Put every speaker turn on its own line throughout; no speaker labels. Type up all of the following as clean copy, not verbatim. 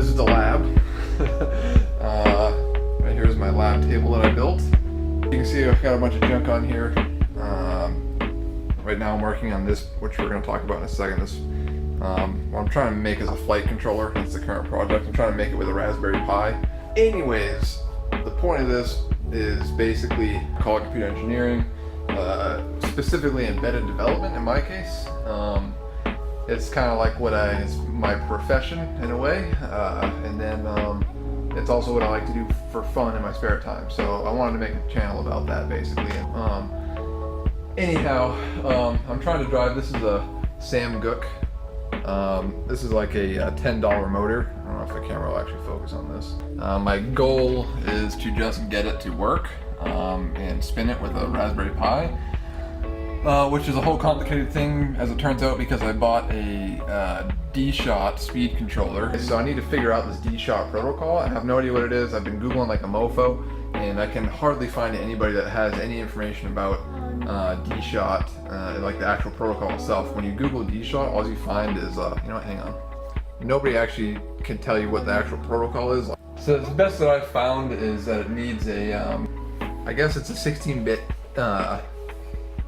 this is the lab. Right here is my lab table that I built. You can see I've got a bunch of junk on here. Right now I'm working on this, which we're going to talk about in a second. This, what I'm trying to make is a flight controller. That's the current project. I'm trying to make it with a Raspberry Pi. Anyways, the point of this is basically call it computer engineering, specifically embedded development in my case. It's kind of like it's my profession in a way, and then it's also what I like to do for fun in my spare time. So I wanted to make a channel about that basically. Anyhow, I'm trying to drive, this is a Sam Gook. This is like a $10 motor. I don't know if the camera will actually focus on this. My goal is to just get it to work and spin it with a Raspberry Pi, which is a whole complicated thing as it turns out, because I bought a D-Shot speed controller. So I need to figure out this D-Shot protocol. I have no idea what it is. I've been Googling like a mofo, and I can hardly find anybody that has any information about D-Shot, like the actual protocol itself. When you Google D-Shot, all you find is, you know what, hang on. Nobody actually can tell you what the actual protocol is. So the best that I've found is that it needs a, I guess it's a 16-bit, a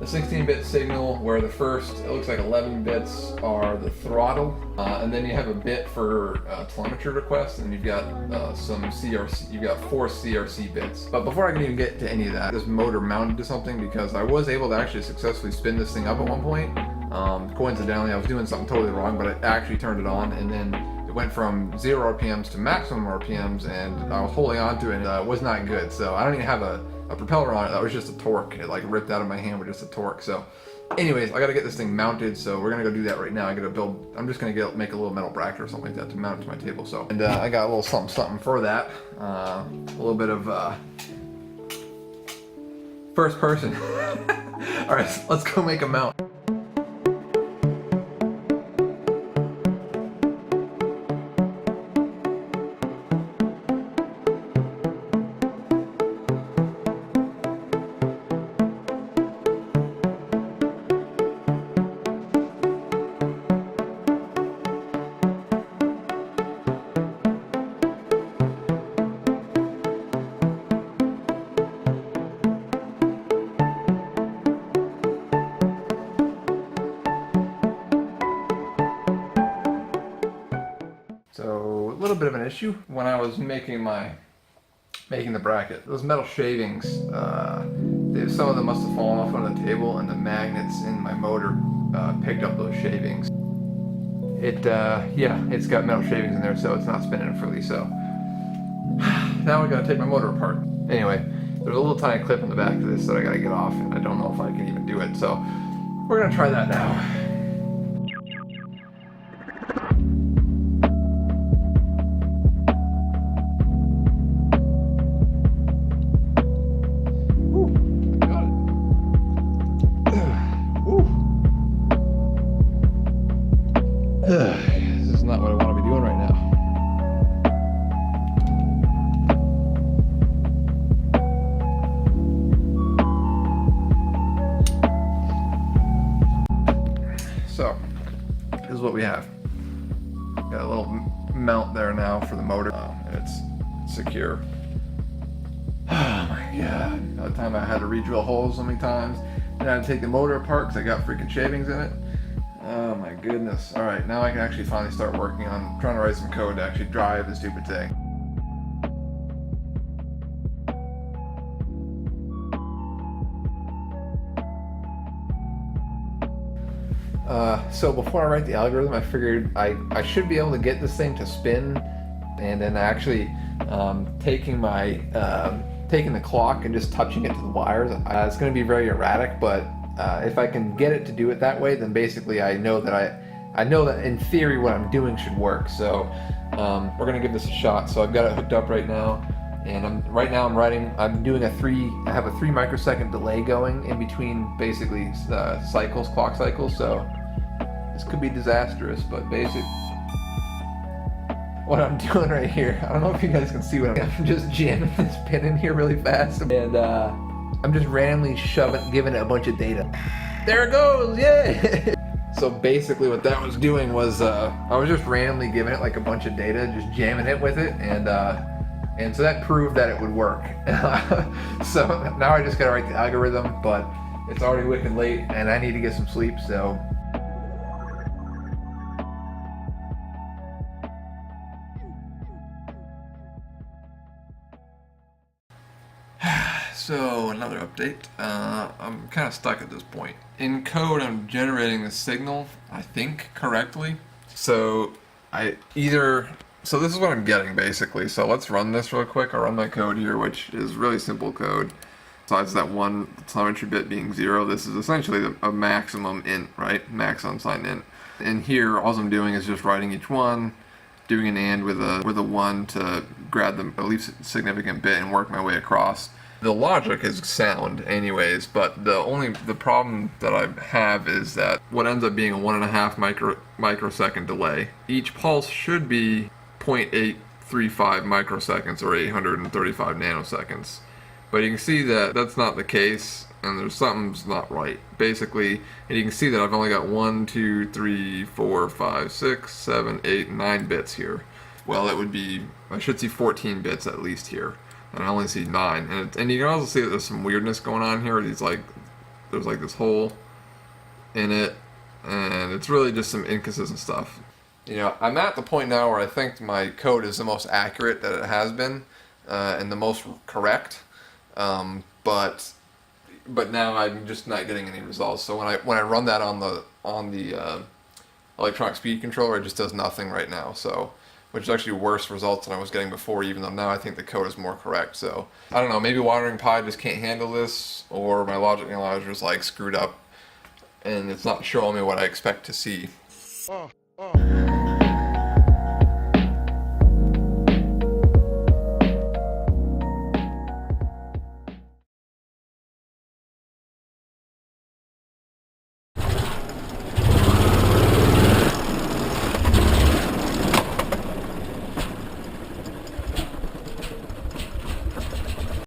16-bit signal where the first, it looks like 11 bits are the throttle, and then you have a bit for telemetry requests, and you've got some CRC, you've got 4 CRC bits. But before I can even get to any of that, this motor mounted to something, because I was able to actually successfully spin this thing up at one point. Coincidentally, I was doing something totally wrong, but I actually turned it on, and then it went from 0 RPMs to maximum RPMs, and I was holding on to it, and it was not good. So I don't even have a propeller on it. That was just a torque. It like ripped out of my hand with just a torque. So anyways, I gotta get this thing mounted, so we're gonna go do that right now. I'm just gonna make a little metal bracket or something like that to mount it to my table. So, and I got a little something for that. A little bit of first person. All right, let's go make a mount. So a little bit of an issue when I was making the bracket. Those metal shavings, some of them must have fallen off on the table, and the magnets in my motor picked up those shavings. Yeah, it's got metal shavings in there, so it's not spinning freely. So now I gotta take my motor apart. Anyway, there's a little tiny clip in the back of this that I gotta get off, and I don't know if I can even do it. So we're gonna try that now. This is not what I want to be doing right now. So, this is what we have. Got a little mount there now for the motor, and it's secure. Oh my god. By the time I had to re-drill holes so many times, then I had to take the motor apart because I got freaking shavings in it. Oh my goodness. Alright, now I can actually finally start working on trying to write some code to actually drive the stupid thing. So before I write the algorithm, I figured I should be able to get this thing to spin, and then actually taking the clock and just touching it to the wires. It's going to be very erratic, but if I can get it to do it that way, then basically I know that in theory what I'm doing should work. So we're gonna give this a shot. So I've got it hooked up right now, and I'm doing I have a 3 microsecond delay going in between basically clock cycles. So this could be disastrous, but what I'm doing right here, I don't know if you guys can see what I'm just jamming this pin in here really fast, and I'm just randomly giving it a bunch of data. There it goes, yay! So So basically what that was doing was I was just randomly giving it like a bunch of data, just jamming it with it, and so that proved that it would work. So now I just gotta write the algorithm, but it's already wicked late and I need to get some sleep, so. So another update. I'm kind of stuck at this point. In code, I'm generating the signal, I think, correctly. So so this is what I'm getting basically. So let's run this real quick. I'll run my code here, which is really simple code. Besides that one telemetry bit being 0, this is essentially a maximum int, right? Max unsigned int. And here, all I'm doing is just writing each one, doing an AND with a 1 to grab the least significant bit and work my way across. The logic is sound anyways, but the problem that I have is that what ends up being a 1.5 microsecond delay. Each pulse should be 0.835 microseconds or 835 nanoseconds. But you can see that that's not the case, and there's something's not right. Basically, and you can see that I've only got 1, 2, 3, 4, 5, 6, 7, 8, 9 bits here. Well, it would be, I should see 14 bits at least here. And I only see 9, and you can also see that there's some weirdness going on here. There's like this hole in it, and it's really just some inconsistent stuff. You know, I'm at the point now where I think my code is the most accurate that it has been, and the most correct. But now I'm just not getting any results. So when I run that on the electronic speed controller, it just does nothing right now. So, which is actually worse results than I was getting before, even though now I think the code is more correct. So I don't know, maybe Wandering Pi just can't handle this, or my logic analyzer is like screwed up and it's not showing me what I expect to see.